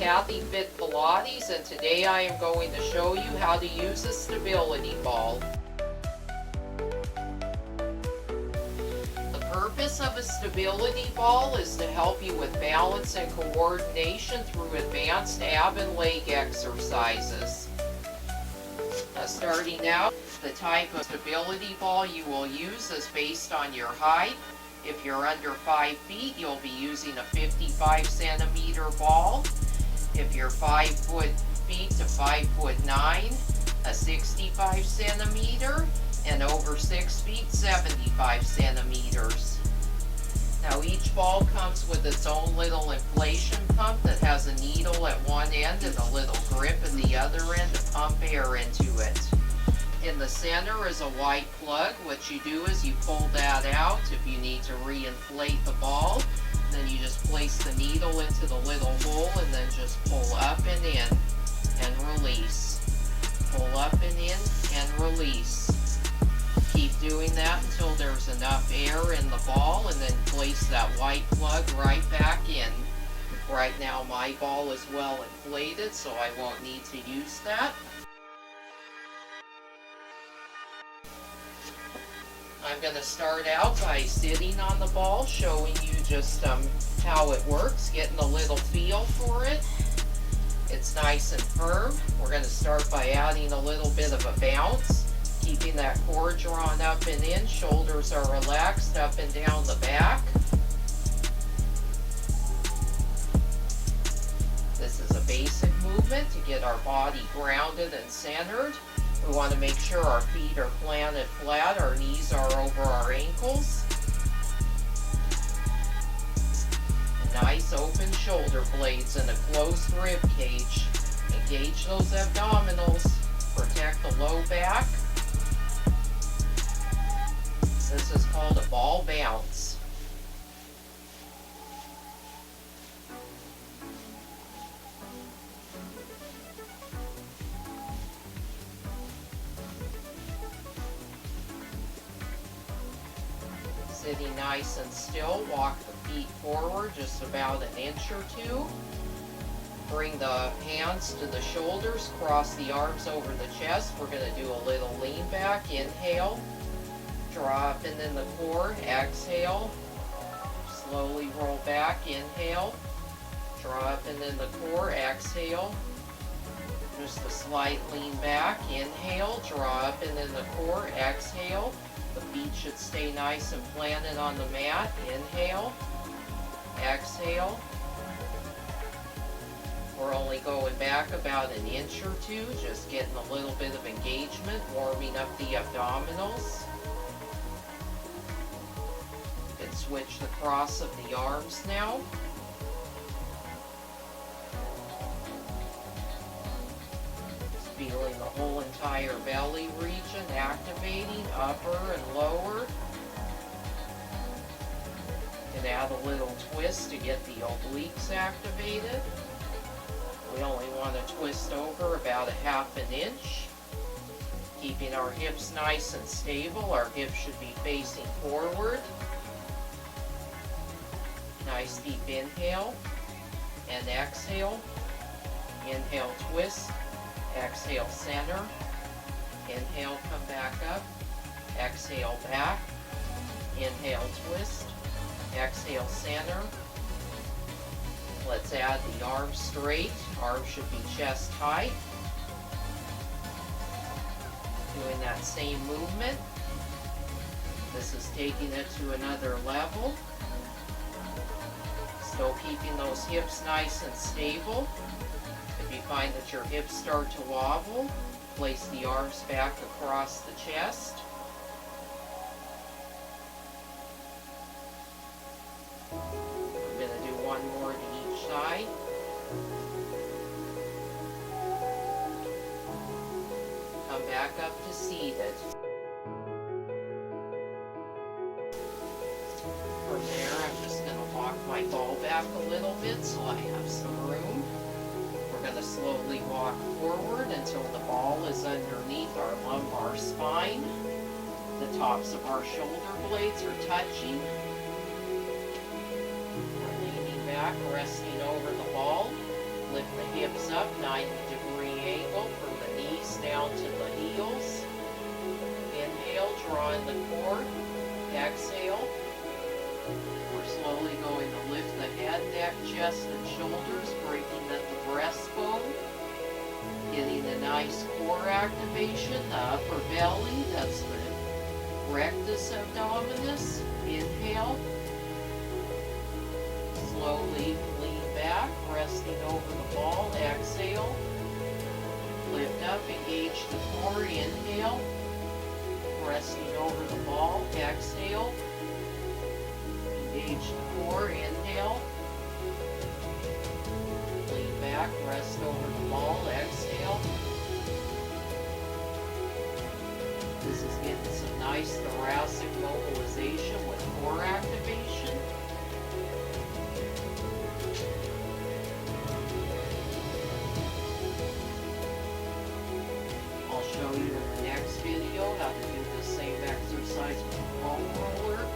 KathyFitPilates, and today I am going to show you how to use a stability ball. The purpose of a stability ball is to help you with balance and coordination through advanced ab and leg exercises. Starting out, the type of stability ball you will use is based on your height. If you're under 5 feet, you'll be using a 55 centimeter ball. If you're 5 feet to 5'9", a 65 centimeter, and over 6 feet, 75 centimeters. Now each ball comes with its own little inflation pump that has a needle at one end and a little grip at the other end to pump air into it. In the center is a white plug. What you do is you pull that out if you need to re-inflate the ball. Then you just place the needle into the little hole and then just pull up and in and release. Pull up and in and release. Keep doing that until there's enough air in the ball, and then place that white plug right back in. Right now my ball is well inflated, so I won't need to use that. I'm going to start out by sitting on the ball, showing you just how it works, getting a little feel for it. It's nice and firm. We're going to start by adding a little bit of a bounce, keeping that core drawn up and in, shoulders are relaxed up and down the back. This is a basic movement to get our body grounded and centered. We want to make sure our feet are planted flat, our knees are over our ankles. Nice open shoulder blades and a closed rib cage. Engage those abdominals, protect the low back. This is called a ball bounce. Sitting nice and still, walk the feet forward just about an inch or two. Bring the hands to the shoulders, cross the arms over the chest. We're going to do a little lean back. Inhale, draw up and in the core. Exhale, slowly roll back. Inhale, draw up and in the core. Exhale, just a slight lean back. Inhale, draw up and in the core. Exhale. The feet should stay nice and planted on the mat. Inhale, exhale. We're only going back about an inch or two, just getting a little bit of engagement, warming up the abdominals. You can switch the cross of the arms now. Feeling the whole entire belly region activating, upper and lower. You can add a little twist to get the obliques activated. We only want to twist over about a ½ inch. Keeping our hips nice and stable. Our hips should be facing forward. Nice deep inhale and exhale. Inhale, twist. Exhale, center. Inhale, come back up. Exhale, back. Inhale, twist. Exhale, center. Let's add the arms straight. Arms should be chest height. Doing that same movement. This is taking it to another level. Still keeping those hips nice and stable. If you find that your hips start to wobble, place the arms back across the chest. I'm going to do one more to each side. Come back up to seated. From there, I'm just going to walk my ball back a little bit so I have some room. We're going to slowly walk forward until the ball is underneath our lumbar spine. The tops of our shoulder blades are touching. We're leaning back, resting over the ball. Lift 90-degree angle from the knees down to the heels. Inhale, draw in the core. Exhale. We're slowly going to lift the head, neck, chest, and shoulders, breaking at the breastbone. Getting a nice core activation, the upper belly, that's the rectus abdominis. Inhale. Slowly lean back, resting over the ball. Exhale. Lift up, engage the core. Inhale. Resting over the ball. Exhale. Engage the core. Inhale. Lean back, rest over the ball. Exhale. This is getting some nice thoracic mobilization with core activation. I'll show you in the next video how to do the same exercise with the foam roller.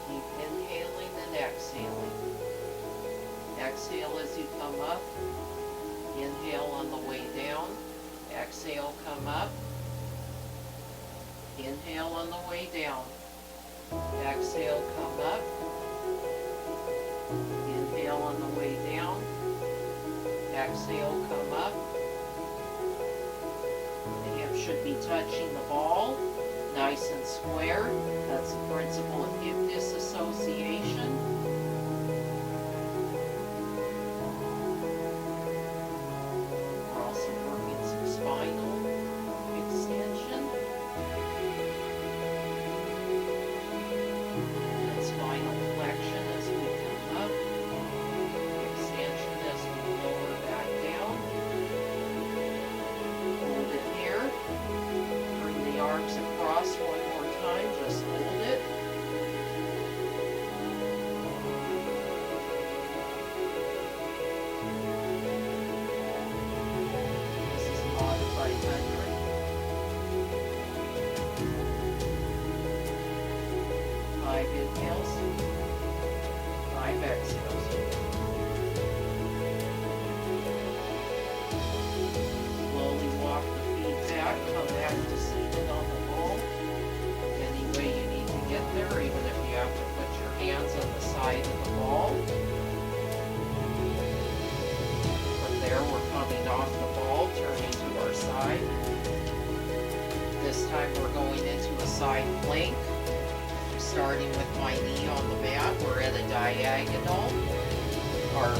Keep inhaling and exhaling. Exhale as you come up. Inhale on the way down. Exhale, come up. Inhale on the way down. Exhale, come up. Inhale on the way down. Exhale, come up. The hip should be touching the ball, nice and square. That's the principle of hip disassociation. We're also working some spinal extension. And spinal flexion as we come up. Extension as we lower back down. Hold it here. Bring the arms across one more time. Just hold it. This is a modified 100. 5 inhales, 5 exhales. Slowly walk the feet back, come back to seated on the ball. Any way you need to get there, even if you have to put your hands on the side of the ball. From there, we're coming off the ball, turning to our side. This time we're going into a side plank. Starting with my knee on the mat, we're at a diagonal. Our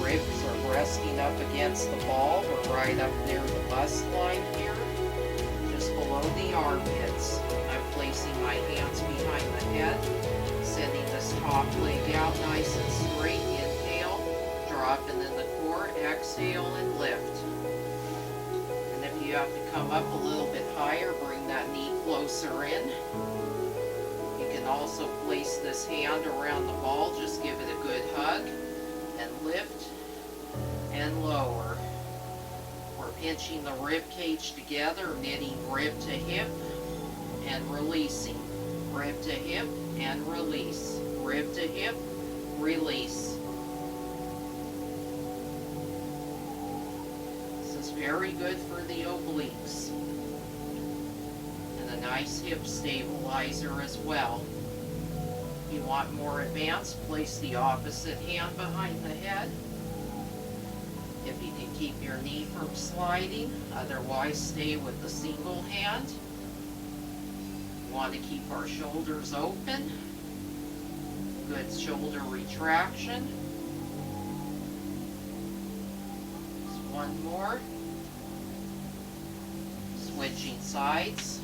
ribs are resting up against the ball. We're right up near the bust line here, just below the armpits. I'm placing my hands behind the head, sending this top leg out nice and straight. Inhale, dropping in the core. Exhale and lift. And if you have to come up a little bit higher, bring that knee closer in. Also place this hand around the ball, just give it a good hug and lift and lower. We're pinching the rib cage together, knitting rib to hip and releasing. Rib to hip and release. Rib to hip, release. This is very good for the obliques. And a nice hip stabilizer as well. If you want more advanced, place the opposite hand behind the head. If you can keep your knee from sliding, otherwise stay with the single hand. We want to keep our shoulders open. Good shoulder retraction. Just one more. Switching sides.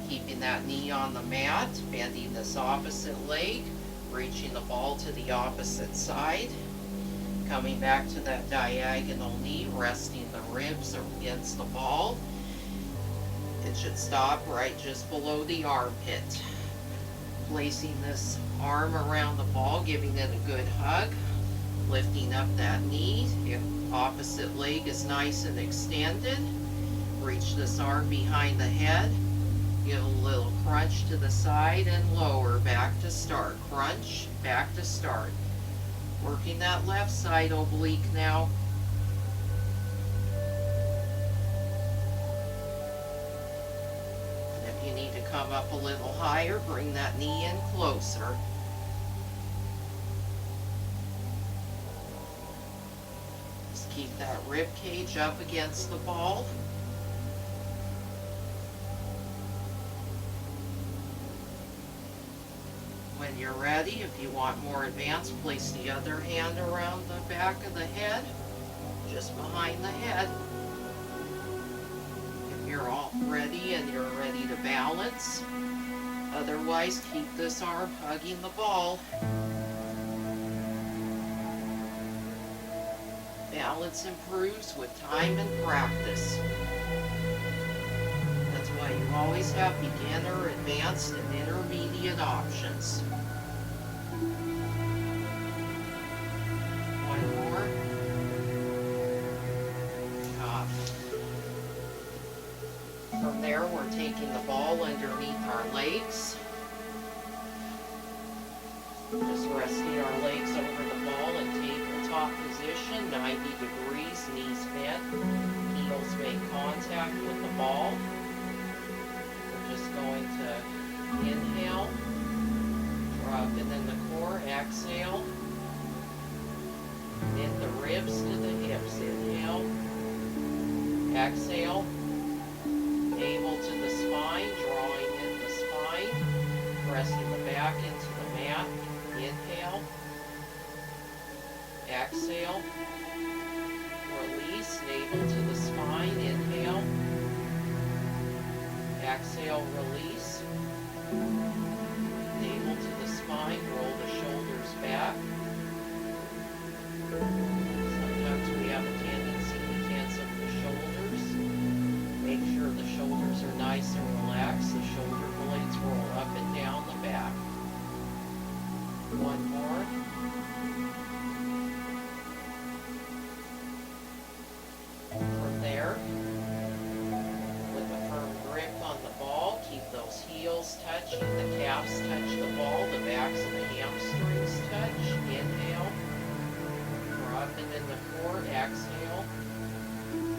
Keeping that knee on the mat, bending this opposite leg, reaching the ball to the opposite side, coming back to that diagonal knee, resting the ribs against the ball. It should stop right just below the armpit. Placing this arm around the ball, giving it a good hug, lifting up that knee. The opposite leg is nice and extended. Reach this arm behind the head. Give a little crunch to the side and lower. Back to start. Crunch, back to start. Working that left side oblique now. And if you need to come up a little higher, bring that knee in closer. Just keep that rib cage up against the ball. When you're ready, if you want more advanced, place the other hand around the back of the head, just behind the head. If you're all ready and you're ready to balance, otherwise keep this arm hugging the ball. Balance improves with time and practice. That's why you always have beginner, advanced, and intermediate options. One more. From there, we're taking the ball underneath our legs. Just resting our legs over the ball in tabletop position, 90 degrees, knees bent, heels make contact with the ball. We're just going to inhale, dropping in the core, exhale, knit the ribs to the hips, inhale, exhale, navel to the spine, drawing in the spine, pressing the back into the mat, inhale, exhale, release, navel to the spine, inhale, exhale, release, navel to the spine, roll the shoulders back. Sometimes we have a tendency to tense up the shoulders. Make sure the shoulders are nice and relaxed. The shoulder blades roll up and down the back. One more. From there, with a firm grip on the ball, keep those heels touching, the calves touch the ball, the backs of the hamstrings touch. Inhale, dropping in the core, exhale.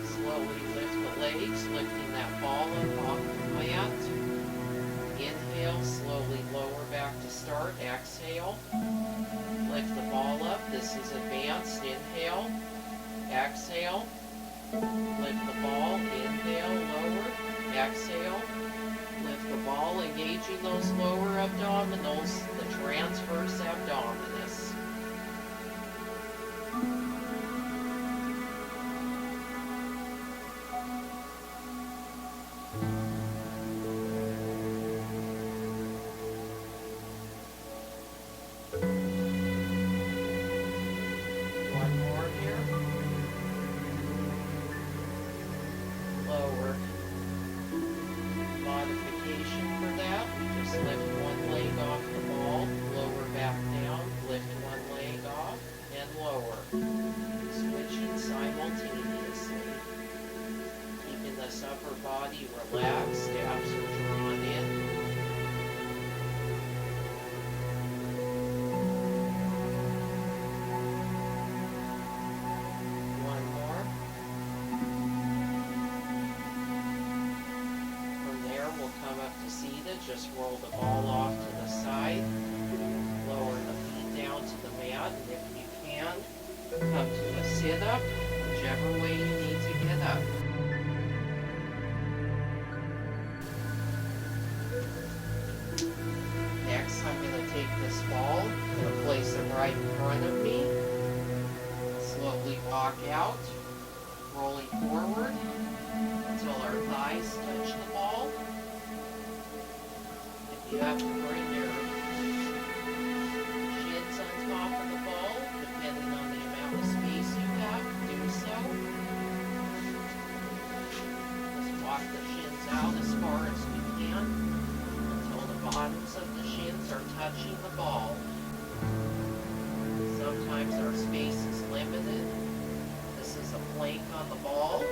Slowly lift the legs, lifting that ball up off the mat. Inhale, slowly lower back to start, exhale. Lift the ball up, this is advanced, inhale, exhale. Lift the ball, inhale, lower, exhale. Lift the ball, engaging those lower abdominals, the transverse abdominis. Upper body relaxed, abs are drawn in. One more. From there, we'll come up to seated. Just roll the ball off to the side. Lower the feet down to the mat. And if you can, come to a sit-up, whichever way you need to get up. I'm going to take this ball, I'm going to place it right in front of me, slowly walk out, rolling forward until our thighs touch the ball. If you have to bring your shins on top of the ball, depending on the amount of space you have, do so. Just walk the shins out as far as you can. Bottoms of the shins are touching the ball. Sometimes our space is limited. This is a plank on the ball.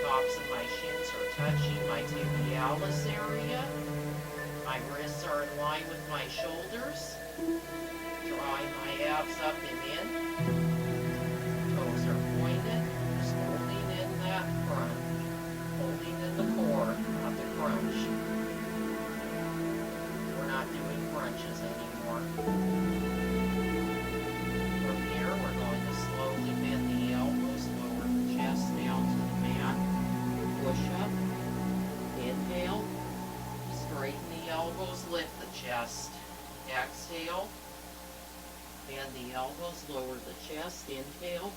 Tops of my shins are touching my tibialis area. My wrists are in line with my shoulders. Drawing my abs up and in. Toes are pointed. Just holding in that crunch. Holding in the core, not the crunch. We're not doing crunches anymore. From here, we're going to slowly bend the elbows, lower the chest down to the mat. Push up. Inhale. Straighten the elbows, lift the chest. Exhale. Bend the elbows, lower the chest. Inhale.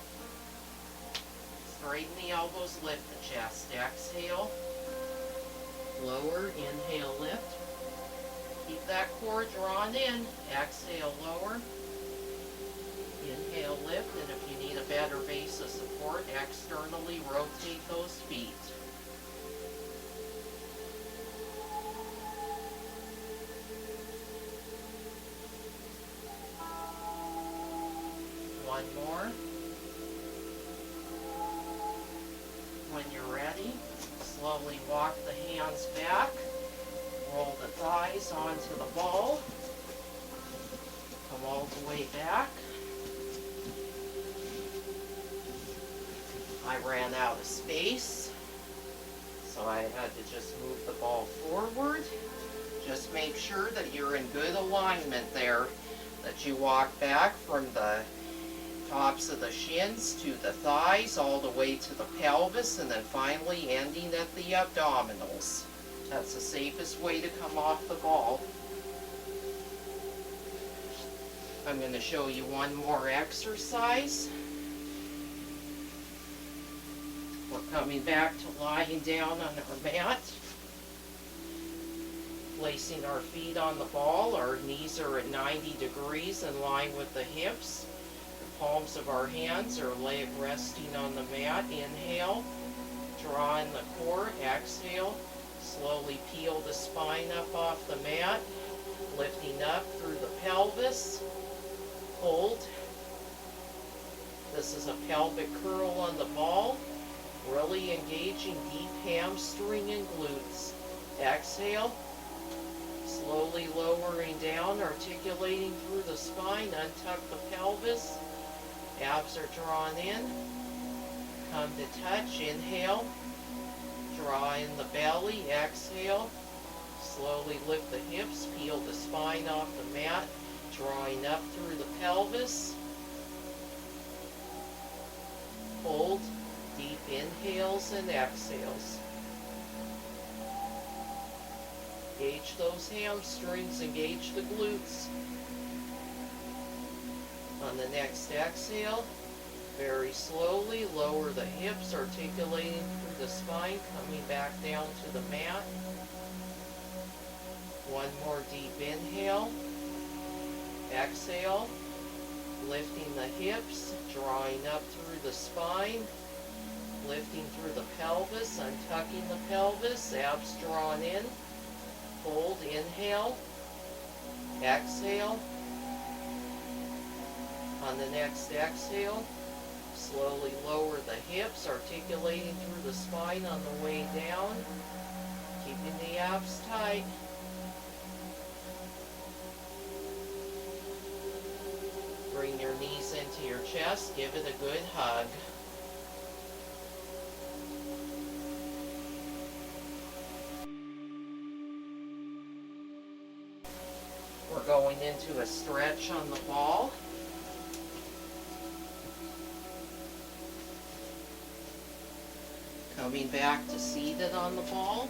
Straighten the elbows, lift the chest. Exhale. Lower. Inhale, lift. Keep that core drawn in. Exhale, lower. Inhale, lift. And if you need a better base of support, externally rotate those feet. One more. When you're ready, slowly walk the hands back. Roll the thighs onto the ball. Come all the way back. I ran out of space, so I had to just move the ball forward. Just make sure that you're in good alignment there, that you walk back from the tops of the shins to the thighs, all the way to the pelvis, and then finally ending at the abdominals. That's the safest way to come off the ball. I'm going to show you one more exercise. We're coming back to lying down on our mat. Placing our feet on the ball. Our knees are at 90 degrees in line with the hips. Palms of our hands are resting on the mat. Inhale, draw in the core. Exhale, slowly peel the spine up off the mat, lifting up through the pelvis. Hold. This is a pelvic curl on the ball, really engaging deep hamstring and glutes. Exhale, slowly lowering down, articulating through the spine. Untuck the pelvis. Abs are drawn in. Come to touch. Inhale. Draw in the belly. Exhale. Slowly lift the hips. Peel the spine off the mat. Drawing up through the pelvis. Hold. Deep inhales and exhales. Engage those hamstrings. Engage the glutes. On the next exhale, very slowly lower the hips, articulating through the spine, coming back down to the mat. One more deep inhale. Exhale, lifting the hips, drawing up through the spine, lifting through the pelvis, untucking the pelvis, abs drawn in. Hold, inhale, exhale. On the next exhale, slowly lower the hips, articulating through the spine on the way down, keeping the abs tight. Bring your knees into your chest, give it a good hug. We're going into a stretch on the ball. Coming back to seated on the ball.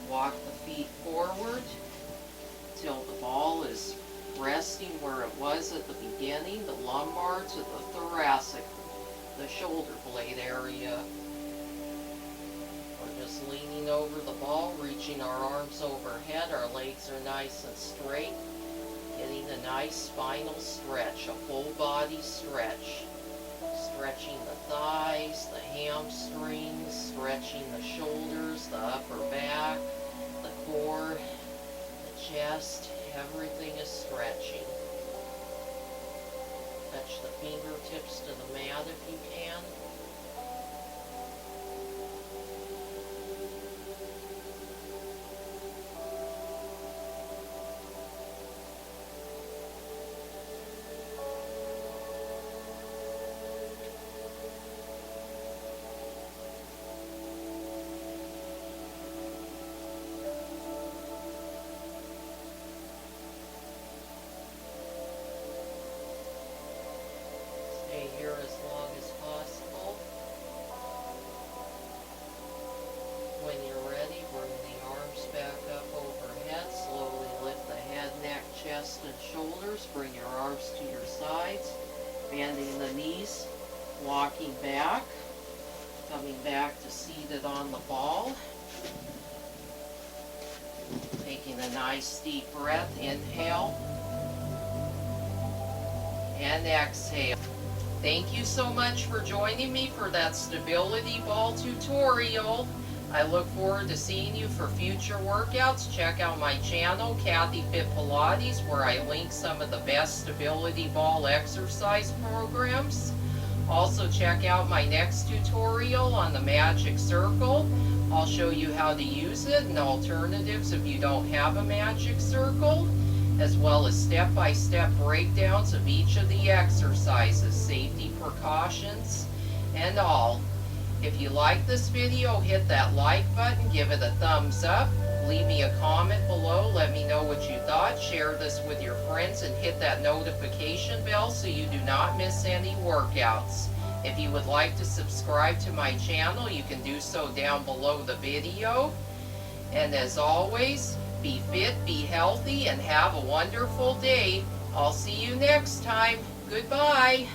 Walk the feet forward till the ball is resting where it was at the beginning, the lumbar to the thoracic, the shoulder blade area. We're just leaning over the ball, reaching our arms overhead. Our legs are nice and straight. Getting a nice spinal stretch, a full body stretch. Stretching the thighs, the hamstrings, stretching the shoulders, the upper back, the core, the chest. Everything is stretching. Touch the fingertips to the mat if you can. When you're ready, bring the arms back up overhead. Slowly lift the head, neck, chest, and shoulders. Bring your arms to your sides. Bending the knees, walking back. Coming back to seated on the ball. Taking a nice deep breath. Inhale. And exhale. Thank you so much for joining me for that stability ball tutorial. I look forward to seeing you for future workouts. Check out my channel, KathyFitPilates, where I link some of the best stability ball exercise programs. Also check out my next tutorial on the magic circle. I'll show you how to use it and alternatives if you don't have a magic circle, as well as step-by-step breakdowns of each of the exercises, safety precautions, and all. If you like this video, hit that like button, give it a thumbs up, leave me a comment below, let me know what you thought, share this with your friends, and hit that notification bell so you do not miss any workouts. If you would like to subscribe to my channel, you can do so down below the video. And as always, be fit, be healthy, and have a wonderful day. I'll see you next time. Goodbye.